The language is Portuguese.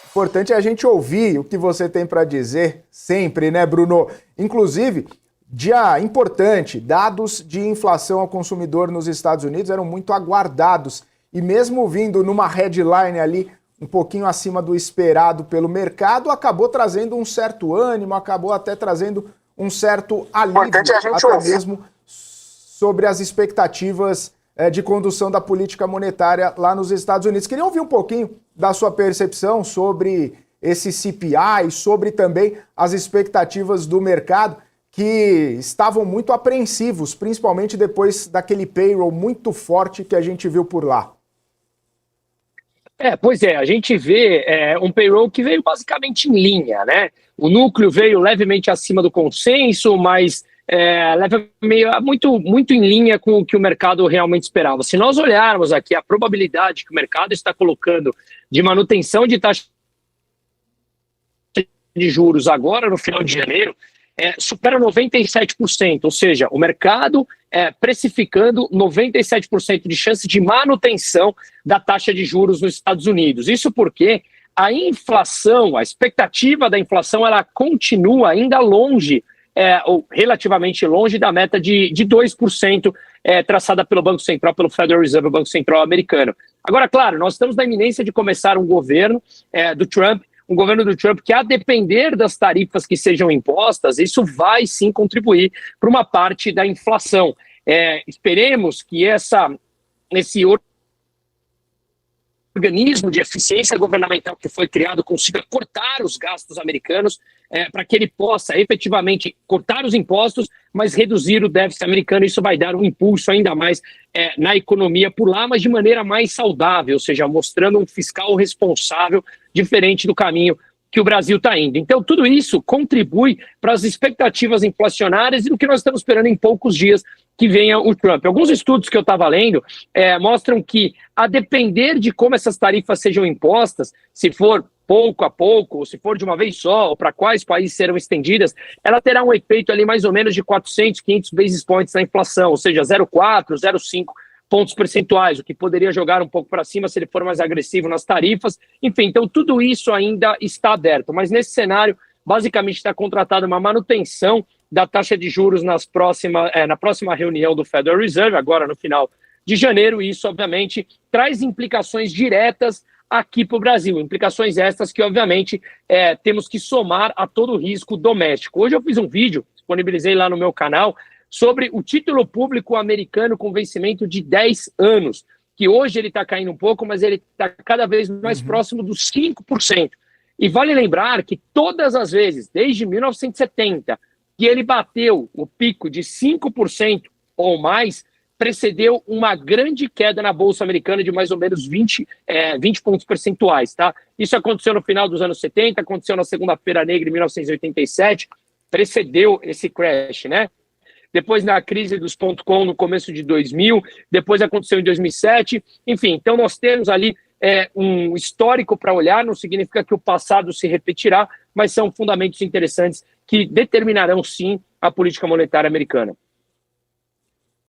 Importante é a gente ouvir o que você tem para dizer sempre, né, Bruno? Inclusive, dia importante, dados de inflação ao consumidor nos Estados Unidos eram muito aguardados. E mesmo vindo numa headline ali um pouquinho acima do esperado pelo mercado, acabou trazendo um certo ânimo, acabou até trazendo um certo alívio, até mesmo sobre as expectativas de condução da política monetária lá nos Estados Unidos. Queria ouvir um pouquinho da sua percepção sobre esse CPI, sobre também as expectativas do mercado, que estavam muito apreensivos, principalmente depois daquele payroll muito forte que a gente viu por lá. Pois é, a gente vê um payroll que veio basicamente em linha, né? O núcleo veio levemente acima do consenso, mas muito em linha com o que o mercado realmente esperava. Se nós olharmos aqui a probabilidade que o mercado está colocando de manutenção de taxa de juros agora no final de janeiro, supera 97%, ou seja, o mercado precificando 97% de chance de manutenção da taxa de juros nos Estados Unidos. Isso porque a inflação, a expectativa da inflação, ela continua ainda longe, ou relativamente longe da meta de 2% traçada pelo Banco Central, pelo Federal Reserve, o Banco Central americano. Agora, claro, nós estamos na iminência de começar um governo do Trump, um governo do Trump que, a depender das tarifas que sejam impostas, isso vai sim contribuir para uma parte da inflação. Esperemos que esse organismo de eficiência governamental que foi criado consiga cortar os gastos americanos para que ele possa efetivamente cortar os impostos, mas reduzir o déficit americano. Isso vai dar um impulso ainda mais na economia por lá, mas de maneira mais saudável, ou seja, mostrando um fiscal responsável, diferente do caminho que o Brasil está indo. Então, tudo isso contribui para as expectativas inflacionárias e do que nós estamos esperando em poucos dias que venha o Trump. Alguns estudos que eu estava lendo mostram que, a depender de como essas tarifas sejam impostas, se for pouco a pouco, ou se for de uma vez só, ou para quais países serão estendidas, ela terá um efeito ali mais ou menos de 400, 500 basis points na inflação, ou seja, 0,4, 0,5 pontos percentuais, o que poderia jogar um pouco para cima se ele for mais agressivo nas tarifas. Enfim, então tudo isso ainda está aberto, mas nesse cenário, basicamente está contratada uma manutenção da taxa de juros na próxima reunião do Federal Reserve, agora no final de janeiro, e isso, obviamente, traz implicações diretas aqui para o Brasil, implicações estas que, obviamente, temos que somar a todo o risco doméstico. Hoje eu fiz um vídeo, disponibilizei lá no meu canal, sobre o título público americano com vencimento de 10 anos, que hoje ele está caindo um pouco, mas ele está cada vez mais próximo dos 5%. E vale lembrar que todas as vezes, desde 1970, que ele bateu o pico de 5% ou mais, precedeu uma grande queda na Bolsa Americana de mais ou menos 20 pontos percentuais. Tá? Isso aconteceu no final dos anos 70, aconteceu na Segunda-feira Negra em 1987, precedeu esse crash, né? Depois na crise dos .com no começo de 2000, depois aconteceu em 2007, enfim, então nós temos ali um histórico para olhar, não significa que o passado se repetirá, mas são fundamentos interessantes que determinarão sim a política monetária americana.